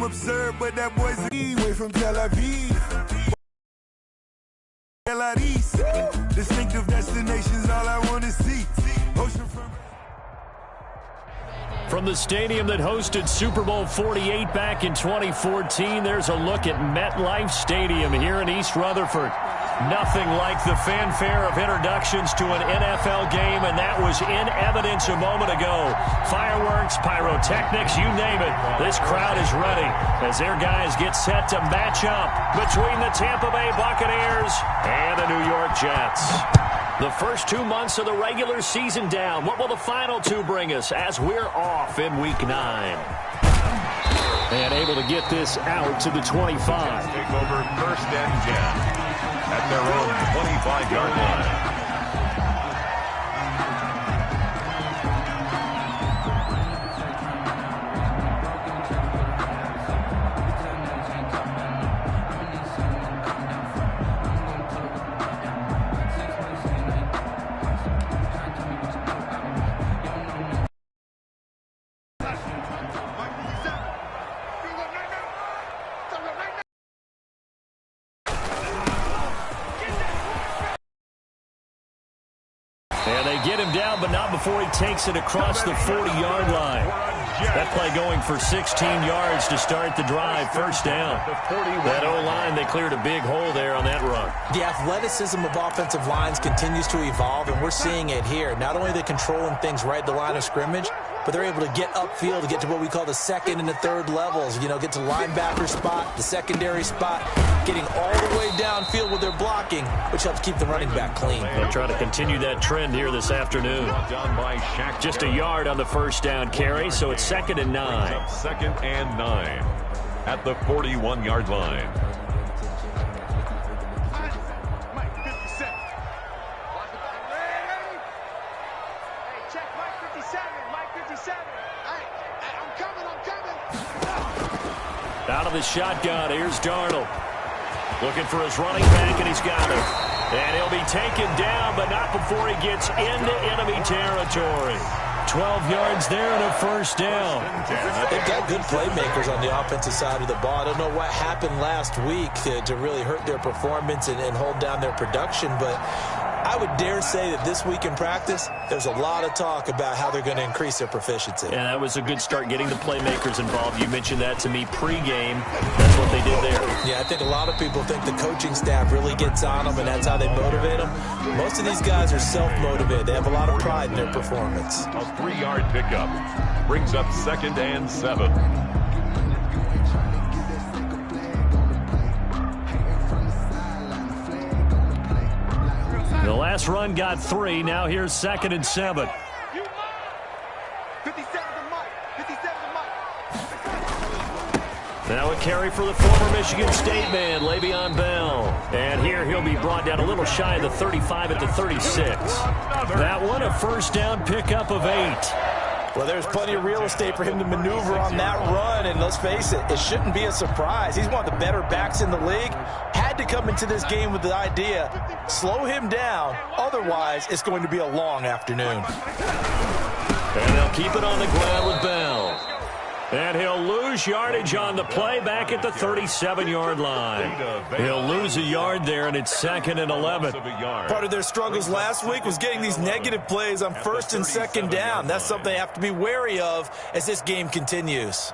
Absurd, but that boy's way from Tel Aviv. Distinctive destinations, all I want to see. From the stadium that hosted Super Bowl 48 back in 2014, there's a look at MetLife Stadium here in East Rutherford. Nothing like the fanfare of introductions to an NFL game, and that was in evidence a moment ago. Fireworks, pyrotechnics, you name it. This crowd is ready as their guys get set to match up between the Tampa Bay Buccaneers and the New York Jets. The first 2 months of the regular season down. What will the final two bring us as we're off in Week 9? And able to get this out to the 25. Take over 1st and 10 at their own 25-yard line. And they get him down, but not before he takes it across the 40-yard line. That play going for 16 yards to start the drive. 1st down. That O-line, they cleared a big hole there on that run. The athleticism of offensive lines continues to evolve, and we're seeing it here. Not only are they controlling things right at the line of scrimmage, but they're able to get upfield to get to what we call the 2nd and the 3rd levels. You know, get to linebacker spot, the secondary spot, getting all the way downfield with their blocking, which helps keep the running back clean. They'll try to continue that trend here this afternoon. Just a yard on the 1st down carry, so it's 2nd and 9. 2nd and 9 at the 41-yard line. Out of the shotgun, here's Darnold. Looking for his running back, and he's got it. And he'll be taken down, but not before he gets into enemy territory. 12 yards there and a 1st down. They've got good playmakers on the offensive side of the ball. I don't know what happened last week to really hurt their performance and hold down their production, but I would dare say that this week in practice, there's a lot of talk about how they're going to increase their proficiency. And that was a good start getting the playmakers involved. You mentioned that to me pregame. That's what they did there. Yeah, I think a lot of people think the coaching staff really gets on them, and that's how they motivate them. Most of these guys are self-motivated. They have a lot of pride in their performance. A 3-yard pickup brings up 2nd and 7. The last run got 3. Now here's 2nd and 7. Now a carry for the former Michigan State man, Le'Veon Bell. And here he'll be brought down a little shy of the 35 at the 36. That one, a 1st down pickup of 8. Well, there's plenty of real estate for him to maneuver on that run, and let's face it, it shouldn't be a surprise. He's one of the better backs in the league. Had to come into this game with the idea, slow him down, otherwise it's going to be a long afternoon. And they'll keep it on the ground with Bell. And he'll lose yardage on the play back at the 37-yard line. He'll lose a yard there, and it's 2nd and 11. Part of their struggles last week was getting these negative plays on 1st and 2nd down. That's something they have to be wary of as this game continues.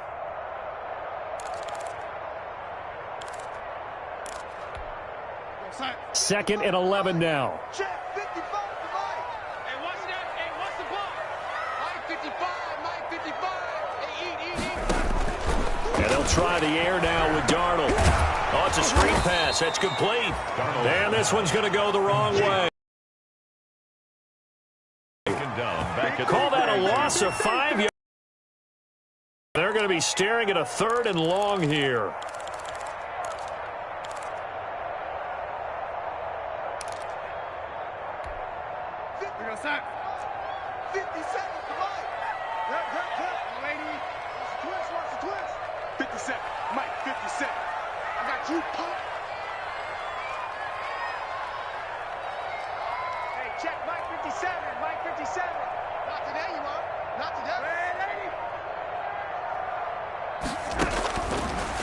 Second and 11 now. And they'll try the air now with Darnold. Oh, it's a screen pass. That's complete. And this one's going to go the wrong way. Call that a loss of 5 yards. They're going to be staring at a 3rd and long here.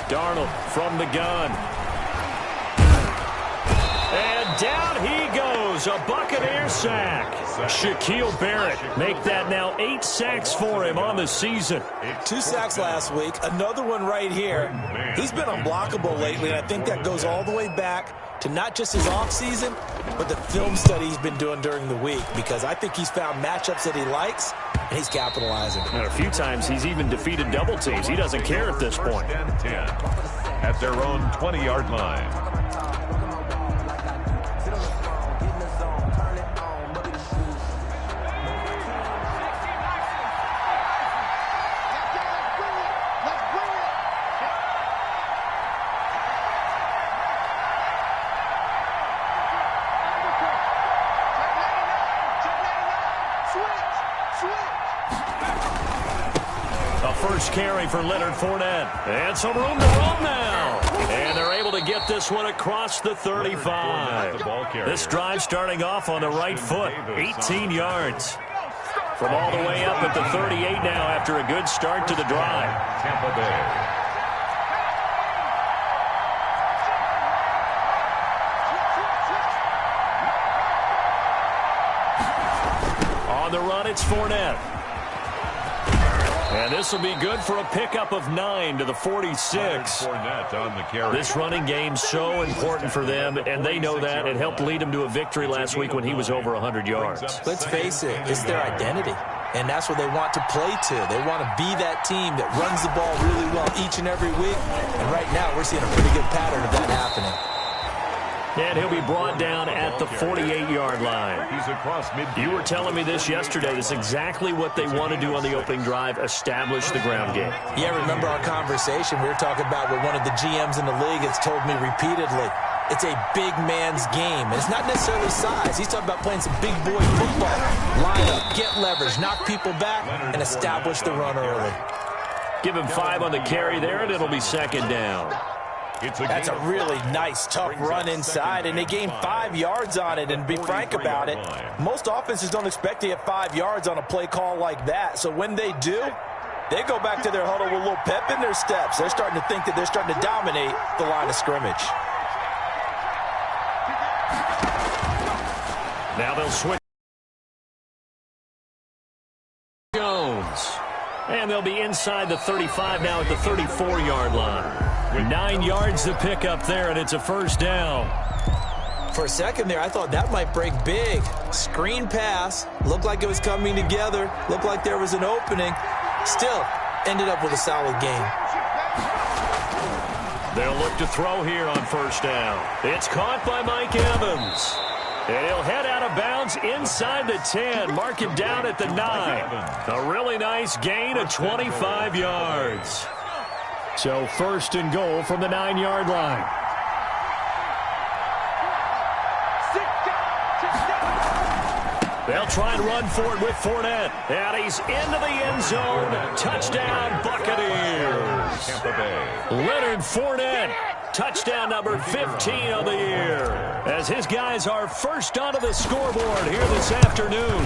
Darnold from the gun. And down he goes. A Buccaneer sack. Shaquille Barrett make that now 8 sacks for him on the season. 2 sacks last week. Another one right here. He's been unblockable lately, and I think that goes all the way back to not just his offseason, but the film study he's been doing during the week, because I think he's found matchups that he likes, and he's capitalizing. And a few times he's even defeated double teams. He doesn't care at this point. 10 at their own 20-yard line. First carry for Leonard Fournette. And some room to run now. And they're able to get this one across the 35. This drive starting off on the right foot. 18 yards. From all the way up at the 38 now after a good start to the drive. Tampa Bay. On the run, it's Fournette. And this will be good for a pickup of 9 to the 46. This running game's so important for them, and they know that. It helped lead them to a victory last week when he was over 100 yards. Let's face it, it's their identity, and that's what they want to play to. They want to be that team that runs the ball really well each and every week, and right now we're seeing a pretty good pattern of that happening. And he'll be brought down at the 48-yard line. He's across mid. You were telling me this yesterday. That's exactly what they want to do on the opening drive, establish the ground game. Yeah, remember our conversation? We were talking about what one of the GMs in the league has told me repeatedly. It's a big man's game. And it's not necessarily size. He's talking about playing some big boy football. Line up, get leverage, knock people back, and establish the run early. Give him 5 on the carry there, and it'll be second down. That's a really nice, tough run inside, and they gained 5 yards on it. And be frank about it, most offenses don't expect to get 5 yards on a play call like that. So when they do, they go back to their huddle with a little pep in their steps. They're starting to think that they're starting to dominate the line of scrimmage. Now they'll switch. Jones. And they'll be inside the 35 now at the 34-yard line. 9 yards to pick up there, and it's a first down. For a second there, I thought that might break big. Screen pass. Looked like it was coming together. Looked like there was an opening. Still, ended up with a solid game. They'll look to throw here on first down. It's caught by Mike Evans. And he'll head out of bounds inside the 10. Mark it down at the 9. A really nice gain of 25 yards. So first and goal from the 9-yard line. They'll try and run for it with Fournette. And he's into the end zone. Touchdown, Buccaneers. Leonard Fournette. Touchdown number 15 of the year. As his guys are first onto the scoreboard here this afternoon.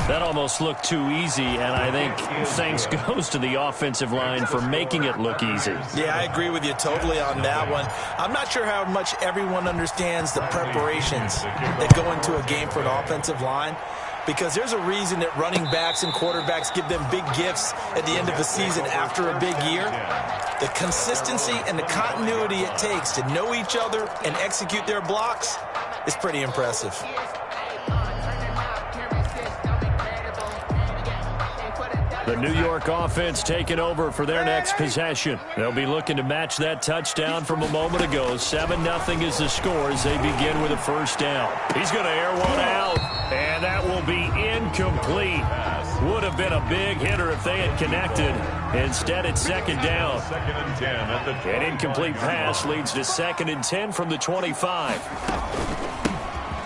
That almost looked too easy, and I think thanks goes to the offensive line for making it look easy. Yeah, I agree with you totally on that one. I'm not sure how much everyone understands the preparations that go into a game for an offensive line, because there's a reason that running backs and quarterbacks give them big gifts at the end of a season after a big year. The consistency and the continuity it takes to know each other and execute their blocks is pretty impressive. The New York offense taking over for their next possession. They'll be looking to match that touchdown from a moment ago. 7-0 is the score as they begin with a first down. He's going to air one out, and that will be incomplete. Would have been a big hitter if they had connected. Instead, it's second down. Second and 10 at the 25. An incomplete pass leads to second and 10 from the 25.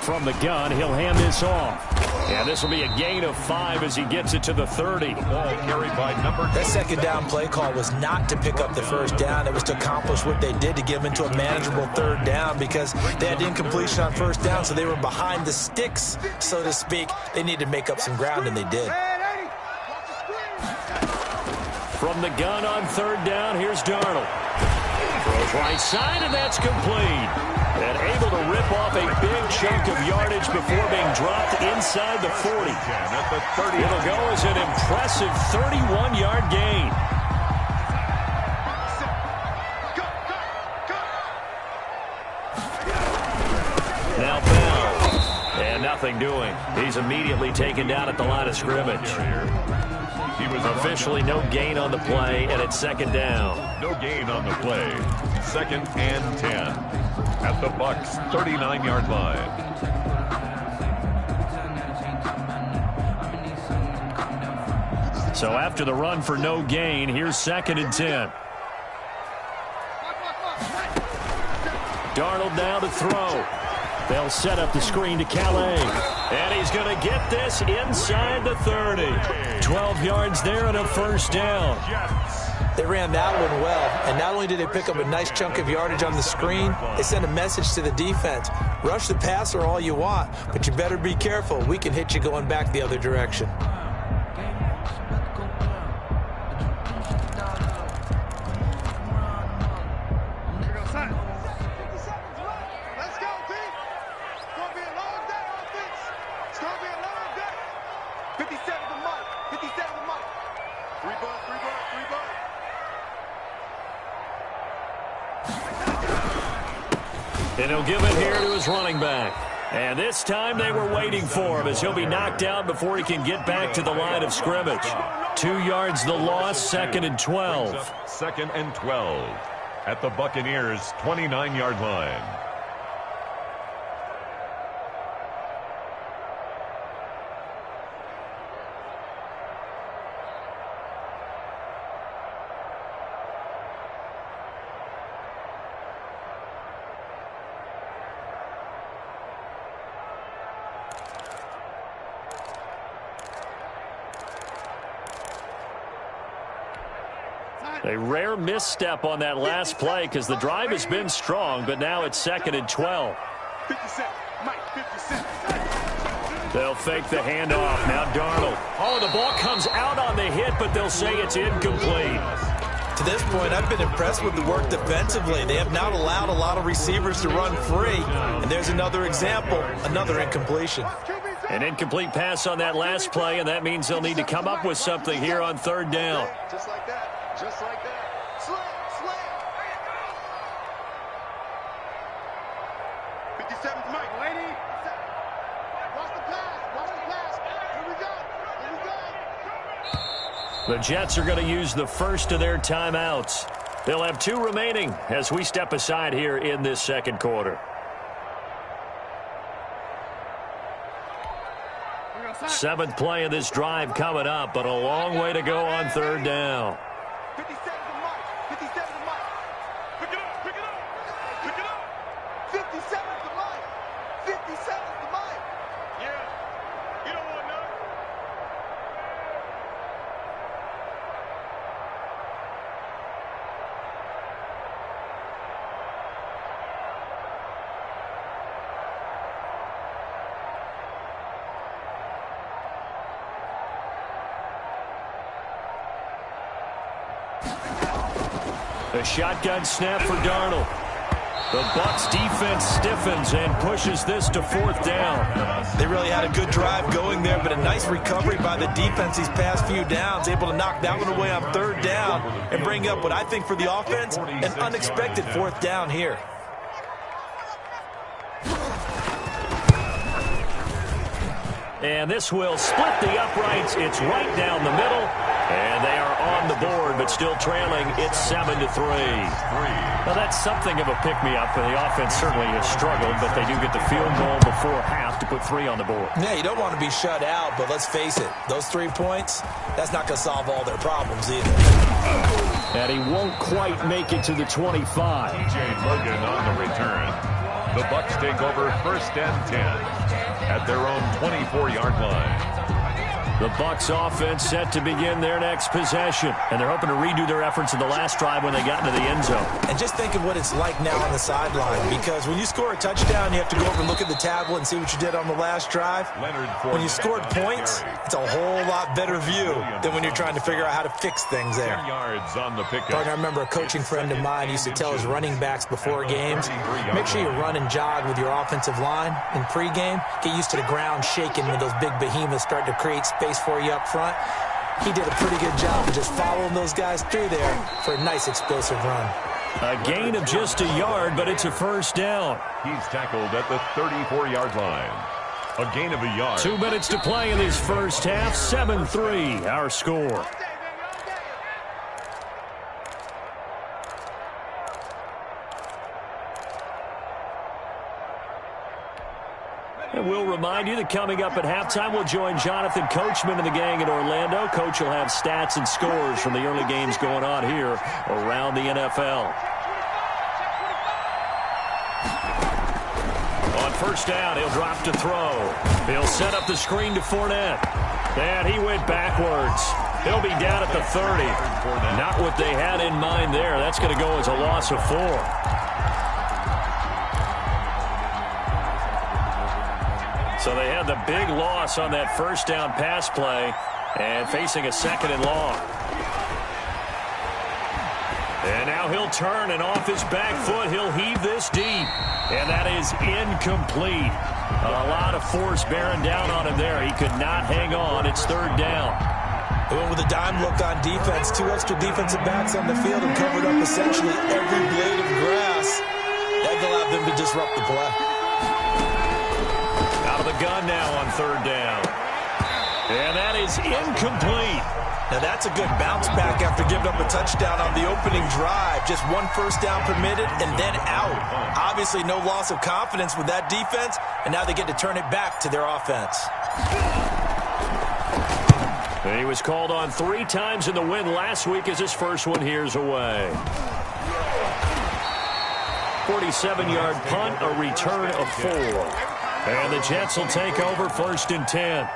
From the gun, he'll hand this off. And this will be a gain of 5 as he gets it to the 30. Ball carried by number 2. That second down play call was not to pick up the first down. It was to accomplish what they did to get them into a manageable third down, because they had incompletion on first down, so they were behind the sticks, so to speak. They needed to make up some ground, and they did. From the gun on third down, here's Darnold. Goes right side, and that's complete. And able to rip off a big chunk of yardage before being dropped inside the 40. It'll go as an impressive 31-yard gain. Now Bell. And nothing doing. He's immediately taken down at the line of scrimmage. He was officially no gain on the play, and it's second down. No gain on the play. 2nd and 10 at the Bucs 39-yard line. So after the run for no gain, here's 2nd and 10. Darnold now to throw. They'll set up the screen to Calais. And he's going to get this inside the 30. 12 yards there and a first down. They ran that one well, and not only did they pick up a nice chunk of yardage on the screen, they sent a message to the defense. Rush the passer all you want, but you better be careful. We can hit you going back the other direction. And he'll give it here to his running back. And this time they were waiting for him as he'll be knocked down before he can get back to the line of scrimmage. 2 yards the loss, 2nd and 12. 2nd and 12 at the Buccaneers 29-yard line. A rare misstep on that last play because the drive has been strong, but now it's 2nd and 12. They'll fake the handoff. Now Darnold. Oh, the ball comes out on the hit, but they'll say it's incomplete. To this point, I've been impressed with the work defensively. They have not allowed a lot of receivers to run free. And there's another example, another incompletion. An incomplete pass on that last play, and that means they'll need to come up with something here on 3rd down. Just like that. Just like that. Slam, slam. 57's Mike. Lady. Watch the pass. Watch the pass. Here we go. Here we go. The Jets are going to use the first of their timeouts. They'll have 2 remaining as we step aside here in this 2nd quarter. 7th play of this drive coming up, but a long way to go on 3rd down. 57's Mike. 57's Mike. Pick it up. Pick it up. Pick it up. 57's the Mike. 57's the Mike. Yeah. You don't want none. A shotgun snap for Darnold. The Bucs defense stiffens and pushes this to 4th down. They really had a good drive going there, but a nice recovery by the defense these past few downs, able to knock that one away on 3rd down and bring up what I think for the offense, an unexpected 4th down here. And this will split the uprights. It's right down the middle. And they are on the board, but still trailing. It's 7-3. Well, that's something of a pick-me-up. The offense certainly has struggled, but they do get the field goal before half to put 3 on the board. Yeah, you don't want to be shut out, but let's face it, those 3 points, that's not going to solve all their problems either. And he won't quite make it to the 25. T.J. Logan on the return. The Bucs take over 1st and 10 at their own 24-yard line. The Bucs offense set to begin their next possession. And they're hoping to redo their efforts in the last drive when they got into the end zone. And just think of what it's like now on the sideline, because when you score a touchdown, you have to go over and look at the tablet and see what you did on the last drive. When you scored points, it's a whole lot better view than when you're trying to figure out how to fix things there. 10 yards on the pickup. I remember a coaching friend of mine used to tell his running backs before games, make sure you run and jog with your offensive line in pregame. Get used to the ground shaking when those big behemoths start to create space for you up front. He did a pretty good job of just following those guys through there for a nice explosive run. A gain of just a yard, but it's a first down. He's tackled at the 34-yard line. A gain of a yard. 2 minutes to play in this first half. 7-3, our score. And we'll remind you that coming up at halftime, we'll join Jonathan Coachman and the gang in Orlando. Coach will have stats and scores from the early games going on here around the NFL. On first down, he'll drop to throw. He'll set up the screen to Fournette. And he went backwards. He'll be down at the 30. Not what they had in mind there. That's going to go as a loss of 4. So they had the big loss on that first down pass play and facing a second and long. And now he'll turn, and off his back foot, he'll heave this deep. And that is incomplete. A lot of force bearing down on him there. He could not hang on. It's third down. They went with a dime look on defense. 2 extra defensive backs on the field and covered up essentially every blade of grass. That allowed them to disrupt the play. Out of the gun now on third down. And that is incomplete. Now that's a good bounce back after giving up a touchdown on the opening drive. Just 1 first down permitted and then out. Obviously no loss of confidence with that defense, and now they get to turn it back to their offense. He was called on 3 times in the win last week as his first one here's away. 47-yard punt, a return of 4. And the Jets will take over first and 10.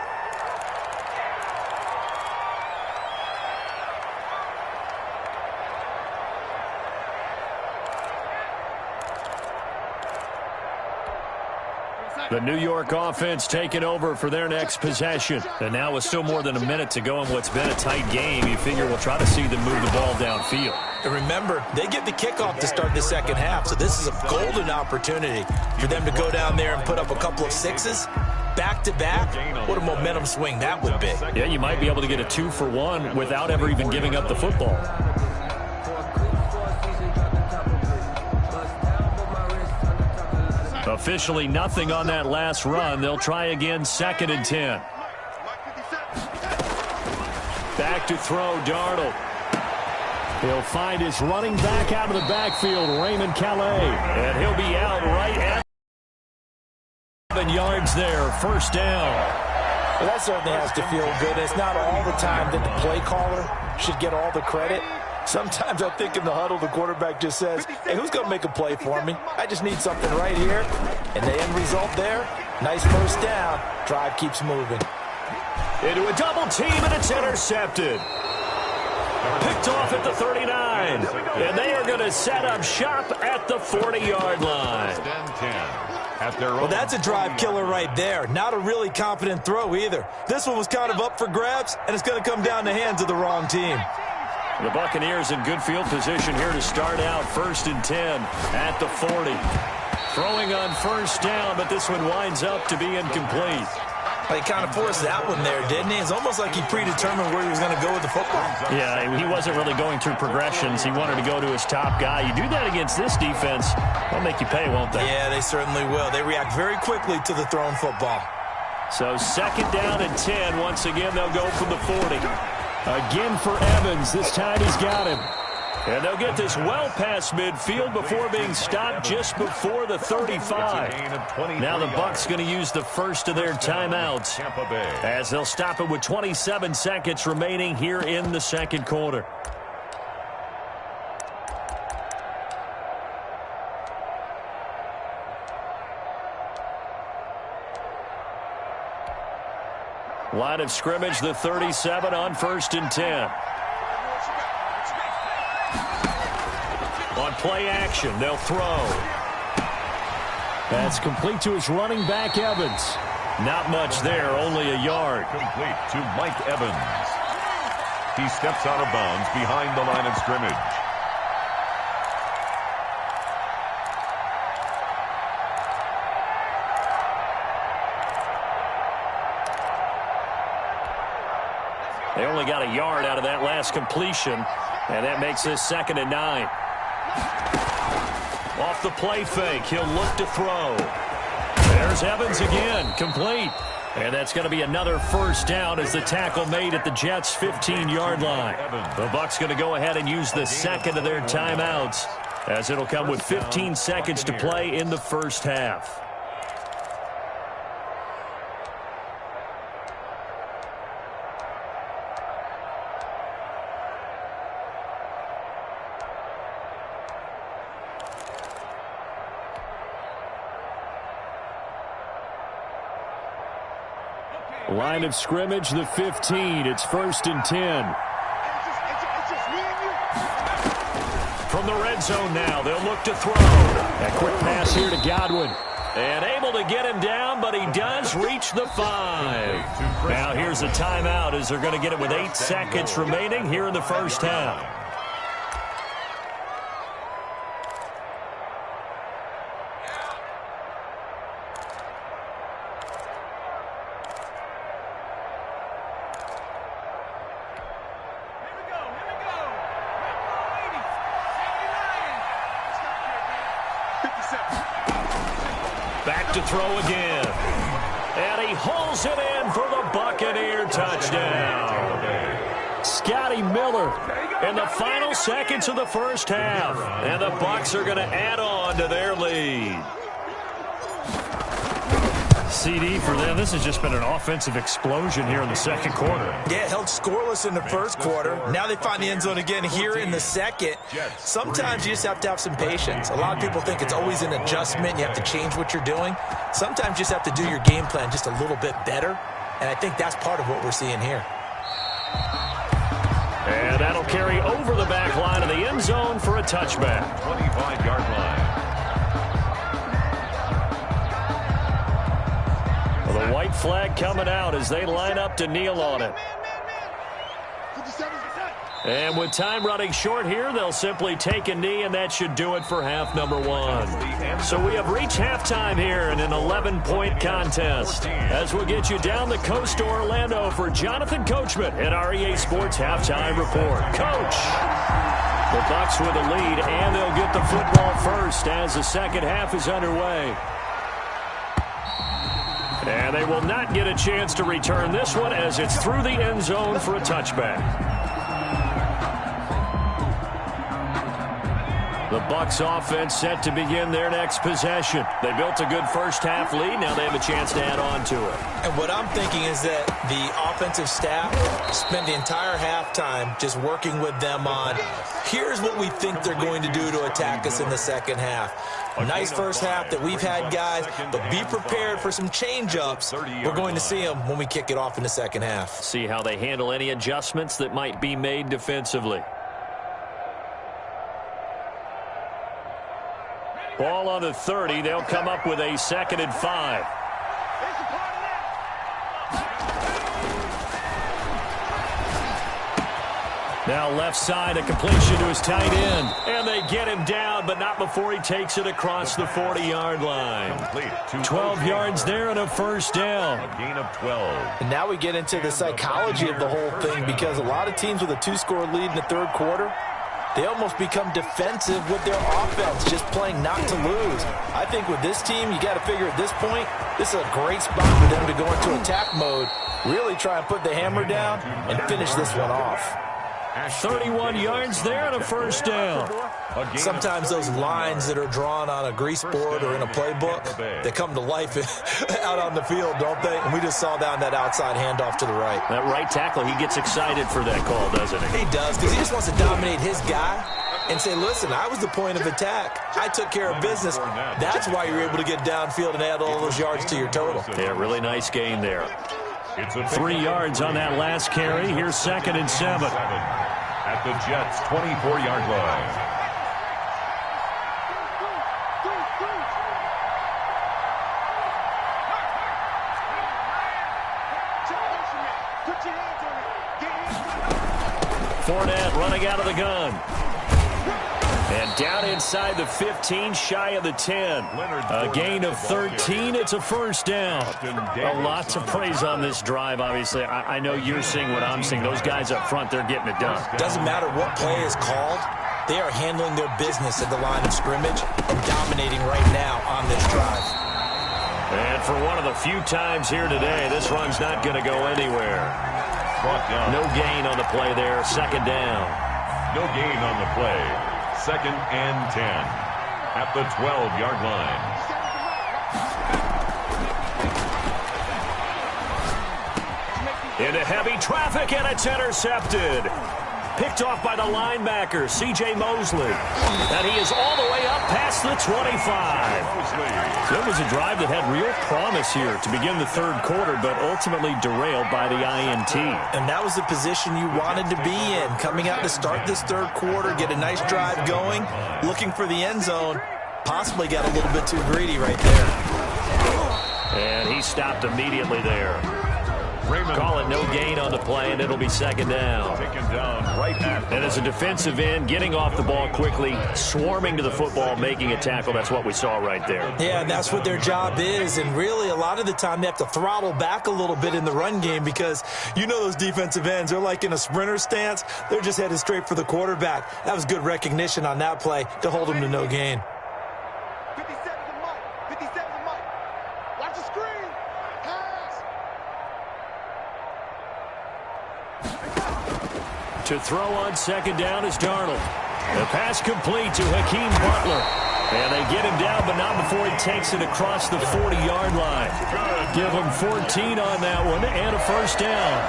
The New York offense taking over for their next possession. And now with still more than a minute to go in what's been a tight game, you figure we'll try to see them move the ball downfield. And remember, they get the kickoff to start the second half, so this is a golden opportunity for them to go down there and put up a couple of 6s back-to-back. What a momentum swing that would be. Yeah, you might be able to get a 2-for-1 without ever even giving up the football. Officially nothing on that last run. They'll try again, second and 10. Back to throw, Darnold. He'll find his running back out of the backfield, Raymond Calais. And he'll be out right at 7 yards there, first down. Well, that certainly has to feel good. It's not all the time that the play caller should get all the credit. Sometimes I think in the huddle, the quarterback just says, hey, who's going to make a play for me? I just need something right here. And the end result there, nice first down. Drive keeps moving. Into a double team, and it's intercepted. Picked off at the 39. And they are going to set up shop at the 40-yard line. Well, that's a drive killer right there. Not a really confident throw either. This one was kind of up for grabs, and it's going to come down the hands of the wrong team. The Buccaneers in good field position here to start out first and 10 at the 40. Throwing on first down, but this one winds up to be incomplete. He kind of forced that one there, didn't he? It's almost like he predetermined where he was going to go with the football. Yeah, he wasn't really going through progressions. He wanted to go to his top guy. You do that against this defense, they'll make you pay, won't they? Yeah, they certainly will. They react very quickly to the thrown football. So second down and 10. Once again, they'll go from the 40. Again for Evans. This time he's got him. And they'll get this well past midfield before being stopped just before the 35. Now the Bucs going to use the first of their timeouts as they'll stop it with 27 seconds remaining here in the second quarter. Line of scrimmage, the 37 on 1st and 10. On play action, they'll throw. That's complete to his running back, Evans. Not much there, only a yard. Complete to Mike Evans. He steps out of bounds behind the line of scrimmage. They only got a yard out of that last completion, and that makes this 2nd and 9. Off the play fake, he'll look to throw. There's Evans again, complete. And that's going to be another first down as the tackle made at the Jets' 15-yard line. The Bucs going to go ahead and use the second of their timeouts, as it'll come with 15 seconds to play in the first half. Line of scrimmage, the 15. It's 1st and 10. From the red zone now, they'll look to throw. A quick pass here to Godwin. And able to get him down, but he does reach the 5. Now here's a timeout as they're going to get it with 8 seconds remaining here in the first half. Back to throw again. And he hauls it in for the Buccaneer touchdown. Scotty Miller in the final seconds of the first half. And the Bucs are going to add on to their lead. CD for them, this has just been an offensive explosion here in the second quarter. Yeah, held scoreless in the first quarter. Now they find the end zone again here in the second. Sometimes you just have to have some patience. A lot of people think it's always an adjustment. You have to change what you're doing. Sometimes you just have to do your game plan just a little bit better. And I think that's part of what we're seeing here. And that'll carry over the back line of the end zone for a touchback. 25-yard line. The white flag coming out as they line up to kneel on it. And with time running short here, they'll simply take a knee, and that should do it for half number 1. So we have reached halftime here in an 11-point contest. As we'll get you down the coast to Orlando for Jonathan Coachman at our EA Sports Halftime Report. Coach! The Bucs with a lead, and they'll get the football first as the second half is underway. And they will not get a chance to return this one as it's through the end zone for a touchback. The Bucs offense set to begin their next possession. They built a good first half lead. Now they have a chance to add on to it. And what I'm thinking is that the offensive staff spent the entire halftime just working with them on, here's what we think they're going to do to attack us in the second half. Nice first half that we've had, guys, but be prepared for some change-ups. We're going to see them when we kick it off in the second half. See how they handle any adjustments that might be made defensively. Ball on the 30. They'll come up with a 2nd and 5. Now left side, a completion to his tight end. And they get him down, but not before he takes it across the 40-yard line. 12 yards there and a first down. A gain of 12. And now we get into the psychology of the whole thing, because a lot of teams with a 2-score lead in the third quarter, they almost become defensive with their offense, just playing not to lose. I think with this team, you got to figure at this point, this is a great spot for them to go into attack mode, really try and put the hammer down and finish this one off. 31 yards there and a first down. Sometimes those lines that are drawn on a grease board or in a playbook, they come to life out on the field, don't they? And we just saw down that outside handoff to the right. That right tackle, he gets excited for that call, doesn't he? He does, because he just wants to dominate his guy and say, listen, I was the point of attack. I took care of business. That's why you're able to get downfield and add all those yards to your total. Yeah, really nice gain there. It's a 3 yards on that last carry. Here's 2nd and 7. At the Jets' 24-yard line. Fournette running out of the gun. And down inside the 15, shy of the 10. A gain of 13. It's a first down. A lot to praise on this drive, obviously. I know you're seeing what I'm seeing. Those guys up front, they're getting it done. Doesn't matter what play is called. They are handling their business at the line of scrimmage and dominating right now on this drive. And for one of the few times here today, this run's not going to go anywhere. No gain on the play there. 2nd down. No gain on the play. 2nd and 10 at the 12-yard line. Into heavy traffic, and it's intercepted. Picked off by the linebacker, C.J. Mosley. And he is all the way up past the 25. It was a drive that had real promise here to begin the 3rd quarter, but ultimately derailed by the INT. And that was the position you wanted to be in, coming out to start this 3rd quarter, get a nice drive going, looking for the end zone. Possibly got a little bit too greedy right there. And he stopped immediately there. Call it no gain on the play, and it'll be 2nd down. Taken down right at. And as a defensive end, getting off the ball quickly, swarming to the football, making a tackle, that's what we saw right there. Yeah, that's what their job is, and really a lot of the time they have to throttle back a little bit in the run game because you know those defensive ends, they're like in a sprinter stance. They're just headed straight for the quarterback. That was good recognition on that play to hold them to no gain. 57 to Mike. 57 to Mike. Watch the screen. Pass. To throw on 2nd down is Darnold. The pass complete to Hakeem Butler. And they get him down, but not before he takes it across the 40-yard line. Give him 14 on that one and a first down.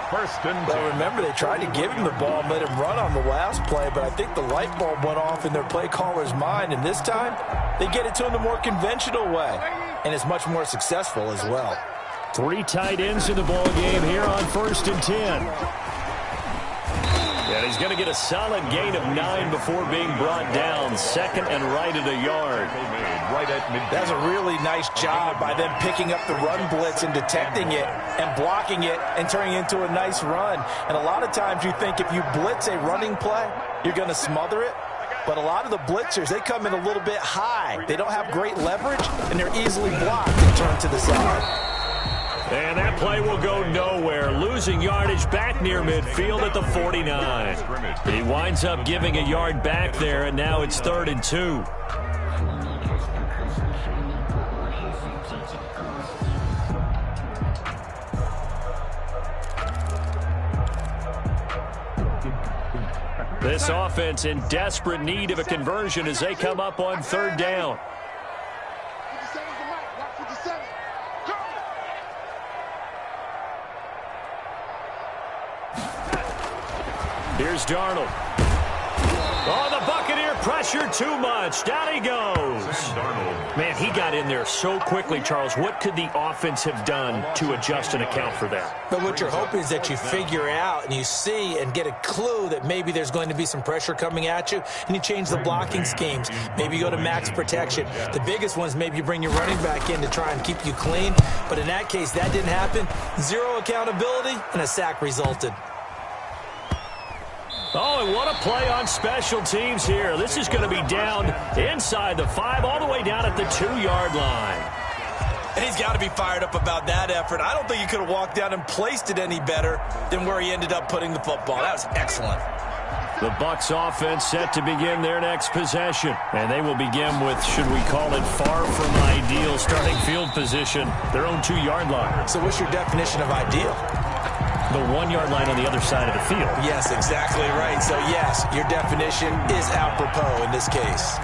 First and 10. Well, remember, they tried to give him the ball and let him run on the last play, but I think the light bulb went off in their play caller's mind, and this time they get it to him the more conventional way, and it's much more successful as well. 3 tight ends in the ball game here on 1st and 10. And he's going to get a solid gain of 9 before being brought down. 2nd and right at a yard. That's a really nice job by them picking up the run blitz and detecting it and blocking it and turning it into a nice run. And a lot of times you think if you blitz a running play, you're going to smother it. But a lot of the blitzers, they come in a little bit high. They don't have great leverage, and they're easily blocked and turned to the side. And that play will go nowhere. Losing yardage back near midfield at the 49. He winds up giving a yard back there, and now it's 3rd and 2. This offense in desperate need of a conversion as they come up on 3rd down. 57 to Mike. Watch 57. Go. Here's Darnold. Oh, the Buccaneer pressure too much. Down he goes. Man, he got in there so quickly, Charles. What could the offense have done to adjust and account for that? But what you're hoping is that you figure out and you see and get a clue that maybe there's going to be some pressure coming at you, and you change the blocking schemes. Maybe you go to max protection. The biggest ones, maybe you bring your running back in to try and keep you clean. But in that case, that didn't happen. 0 accountability, and a sack resulted. Oh, and what a play on special teams here. This is going to be down inside the 5, all the way down at the 2-yard line. And he's got to be fired up about that effort. I don't think he could have walked down and placed it any better than where he ended up putting the football. That was excellent. The Bucs offense set to begin their next possession. And they will begin with, should we call it, far from ideal starting field position, their own 2-yard line. So what's your definition of ideal? The 1-yard line on the other side of the field. Yes, exactly right. So, yes, your definition is apropos in this case.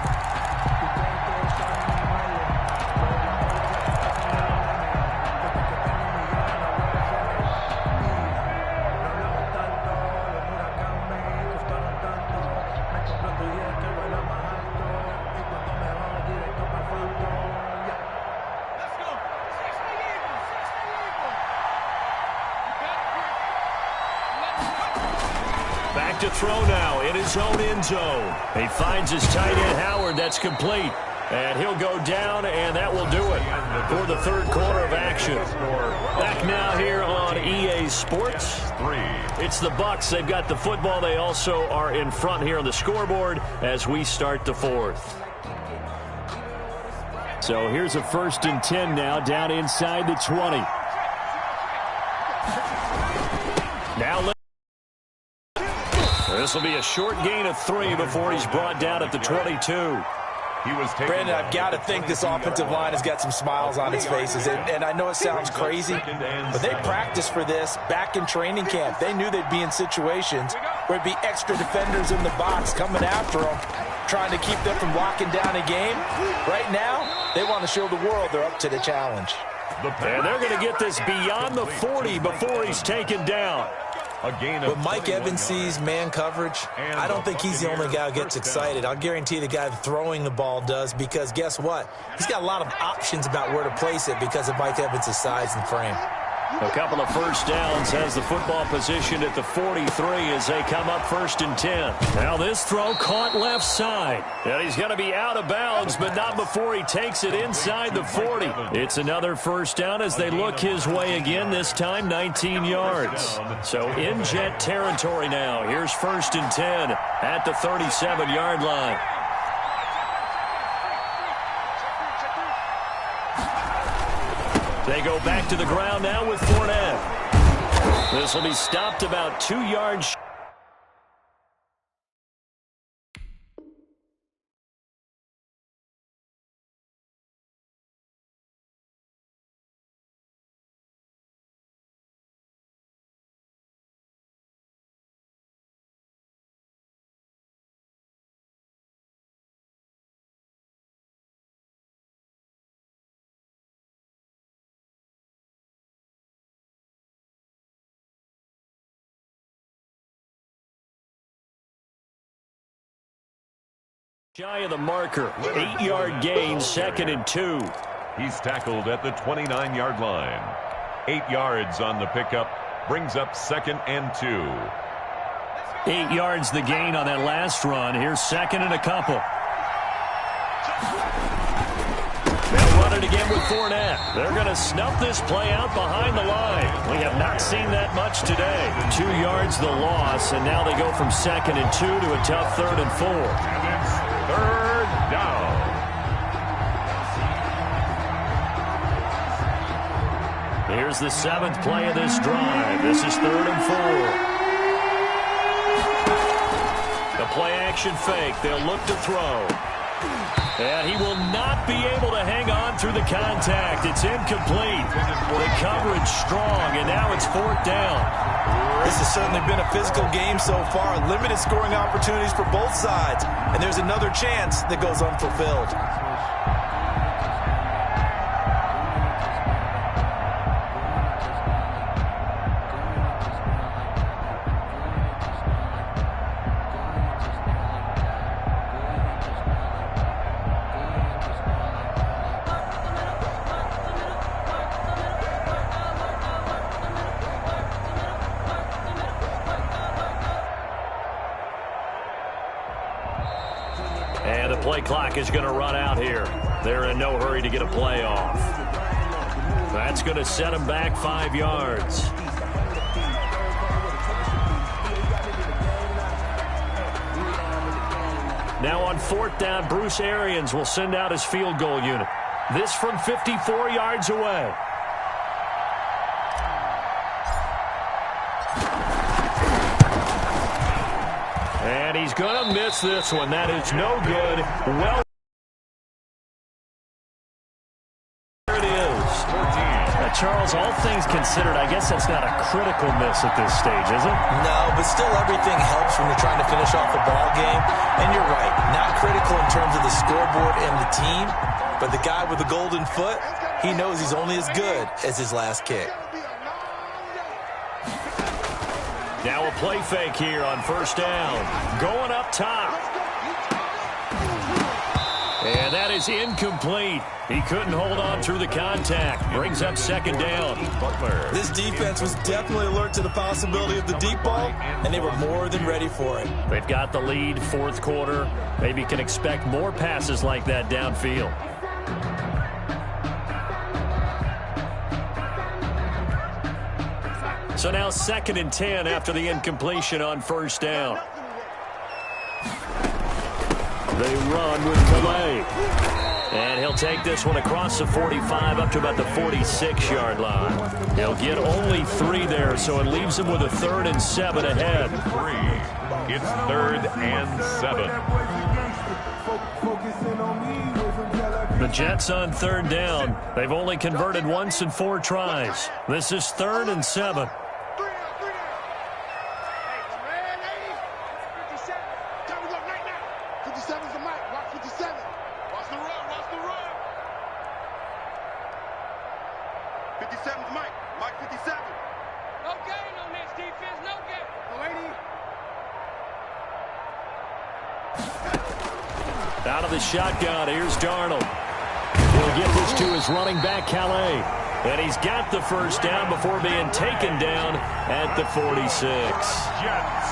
back to throw now in his own end zone. He finds his tight end, Howard. That's complete. And he'll go down, and that will do it for the third quarter of action. Back now here on EA Sports. It's the Bucs. They've got the football. They also are in front here on the scoreboard as we start the fourth. So here's a 1st and 10 now, down inside the 20. Now this will be a short gain of 3 before he's brought down at the 22. Brandon, I've got to think this offensive line has got some smiles on its faces. And I know it sounds crazy, but they practiced for this back in training camp. They knew they'd be in situations where it'd be extra defenders in the box coming after them, trying to keep them from locking down a game. Right now, they want to show the world they're up to the challenge. And they're going to get this beyond the 40 before he's taken down. When Mike Evans sees man coverage, I don't think he's the only guy who gets excited. I'll guarantee the guy throwing the ball does, because guess what? He's got a lot of options about where to place it because of Mike Evans' size and frame. A couple of first downs, has the football positioned at the 43 as they come up 1st and 10. Now this throw caught left side. And he's going to be out of bounds, but not before he takes it inside the 40. It's another first down as they look his way again, this time 19 yards. So in Jet territory now. Here's 1st and 10 at the 37-yard line. They go back to the ground now with Fournette. This will be stopped about 2 yards. Shy of the marker. 8-yard gain, 2nd and 2. He's tackled at the 29-yard line. 8 yards on the pickup. Brings up 2nd and 2. 8 yards the gain on that last run. Here's 2nd and a couple. They'll run it again with Fournette. They're going to snuff this play out behind the line. We have not seen that much today. 2 yards the loss, and now they go from 2nd and 2 to a tough 3rd and 4. And it's 3rd down. Here's the 7th play of this drive. This is 3rd and 4. The play action fake. They'll look to throw. And he will not be able to hang on through the contact. It's incomplete. The coverage strong, and now it's 4th down. This has certainly been a physical game so far. Limited scoring opportunities for both sides. And there's another chance that goes unfulfilled. And the play clock is going to run out here. They're in no hurry to get a play off. That's going to set them back 5 yards. Now on 4th down, Bruce Arians will send out his field goal unit. This from 54 yards away. And he's going to miss this one. That is no good. Well, there it is. Charles, all things considered, I guess that's not a critical miss at this stage, is it? No, but still everything helps when you're trying to finish off a ball game. And you're right, not critical in terms of the scoreboard and the team, but the guy with the golden foot, he knows he's only as good as his last kick. Now a play fake here on 1st down. Going up top. And that is incomplete. He couldn't hold on through the contact. Brings up second down. This defense was definitely alert to the possibility of the deep ball, and they were more than ready for it. They've got the lead, fourth quarter. Maybe can expect more passes like that downfield. So now 2nd and 10 after the incompletion on first down. They run with Calais. And he'll take this one across the 45 up to about the 46-yard line. He'll get only 3 there, so it leaves him with a 3rd and 7 ahead. 3. It's 3rd and 7. The Jets on 3rd down. They've only converted once in 4 tries. This is 3rd and 7. Out of the shotgun, here's Darnold. He'll give this to his running back, Calais. And he's got the first down before being taken down at the 46. Jets.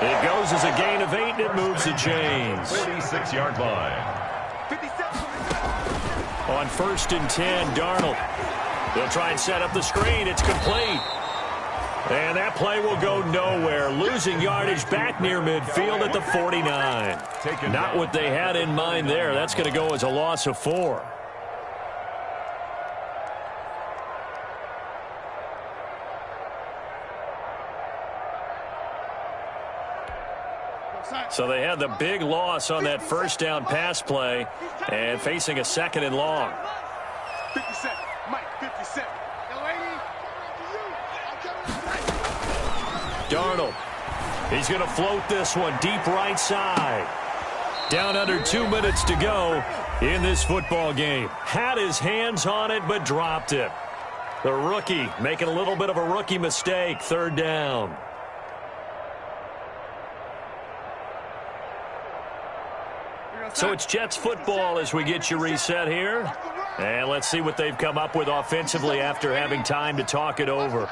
It goes as a gain of 8, and it moves the chains. 46-yard line. On 1st and 10, Darnold. They'll try and set up the screen. It's complete. And that play will go nowhere. Losing yardage back near midfield at the 49. Not what they had in mind there. That's going to go as a loss of 4. So they had the big loss on that first down pass play and facing a 2nd and long. 57, Mike, 57. Darnold. He's going to float this one deep right side. Down under 2 minutes to go in this football game. Had his hands on it, but dropped it. The rookie making a little bit of a rookie mistake. 3rd down. So it's Jets football as we get you reset here. And let's see what they've come up with offensively after having time to talk it over.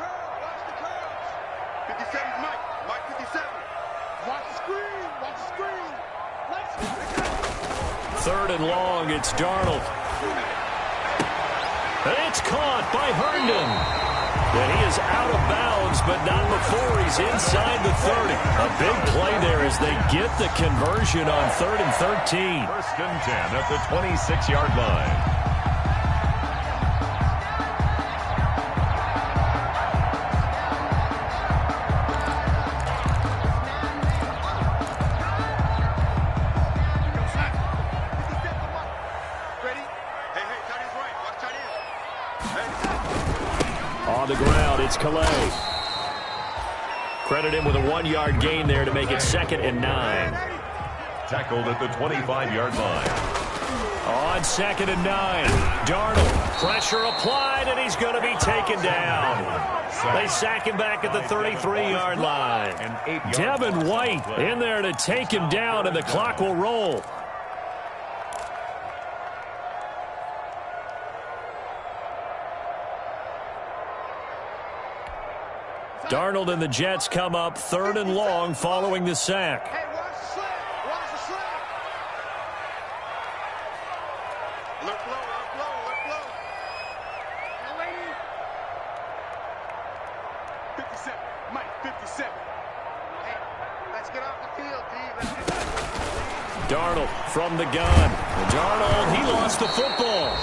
57, Mike, 57. Watch the screen, watch the screen. 3rd and long, it's Darnold. And it's caught by Herndon. And he is out of bounds, but not before he's inside the 30. A big play there as they get the conversion on 3rd and 13. 1st and 10 at the 26-yard line. On the ground, it's Calais. Credit him with a 1-yard gain there to make it 2nd and 9. Tackled at the 25-yard line. On 2nd and 9, Darnold. Pressure applied, and he's going to be taken down. They sack him back at the 33-yard line. Devin White in there to take him down, and the clock will roll. Darnold and the Jets come up 3rd and long following the sack. Hey, watch the slant. Watch the slant. Look low, look low, look low. Now, lady. 57, Mike, 57. Hey, let's get off the field, D. Darnold from the gun. Darnold, he lost the football.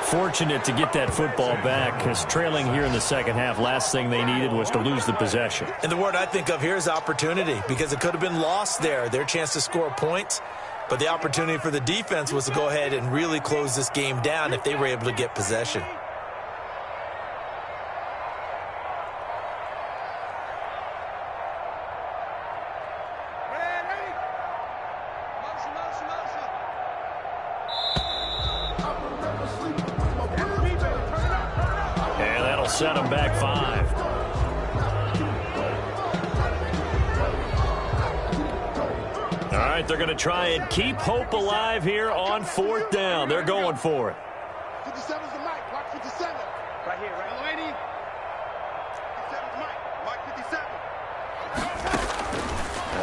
Fortunate to get that football back, because trailing here in the second half, last thing they needed was to lose the possession. And the word I think of here is opportunity, because it could have been lost there, their chance to score points. But the opportunity for the defense was to go ahead and really close this game down if they were able to get possession. Set him back 5. All right, right, they're going to try and keep hope alive here on 4th down. They're going for it. 57 is the mic. Watch 57. Right here, right? Lady. 57 is Mike. Mike 57.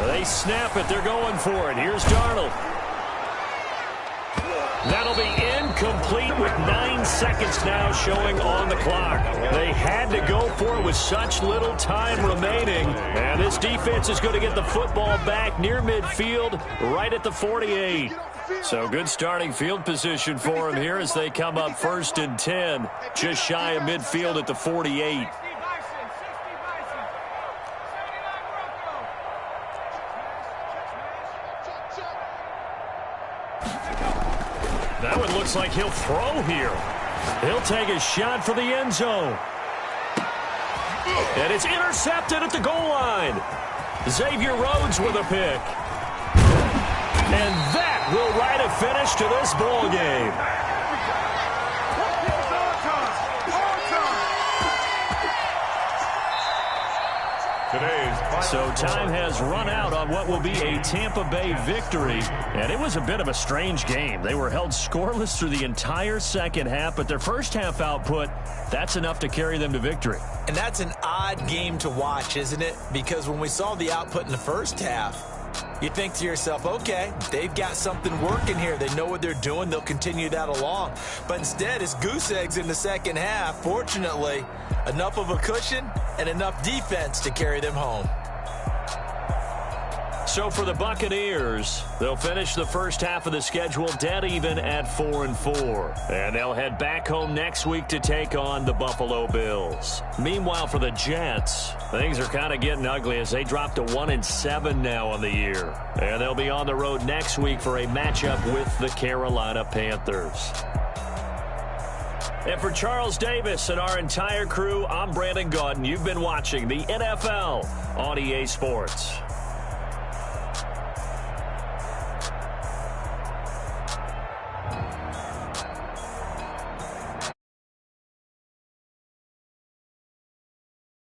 They snap it. They're going for it. Here's Darnold. That'll be incomplete with 9 seconds now showing on the clock. They had to go for it with such little time remaining. And this defense is going to get the football back near midfield, right at the 48. So good starting field position for them here as they come up 1st and 10, just shy of midfield at the 48. That one looks like he'll throw here. He'll take a shot for the end zone. And it's intercepted at the goal line. Xavier Rhodes with a pick. And that will write a finish to this ball game. So time has run out on what will be a Tampa Bay victory, and it was a bit of a strange game. They were held scoreless through the entire second half, but their first half output, that's enough to carry them to victory. And that's an odd game to watch, isn't it? Because when we saw the output in the first half, you think to yourself, okay, they've got something working here. They know what they're doing. They'll continue that along. But instead, it's goose eggs in the second half. Fortunately, enough of a cushion and enough defense to carry them home. So for the Buccaneers, they'll finish the first half of the schedule dead even at 4-4. And they'll head back home next week to take on the Buffalo Bills. Meanwhile, for the Jets, things are kind of getting ugly as they drop to 1-7 now on the year. And they'll be on the road next week for a matchup with the Carolina Panthers. And for Charles Davis and our entire crew, I'm Brandon Gaudin. You've been watching the NFL on EA Sports.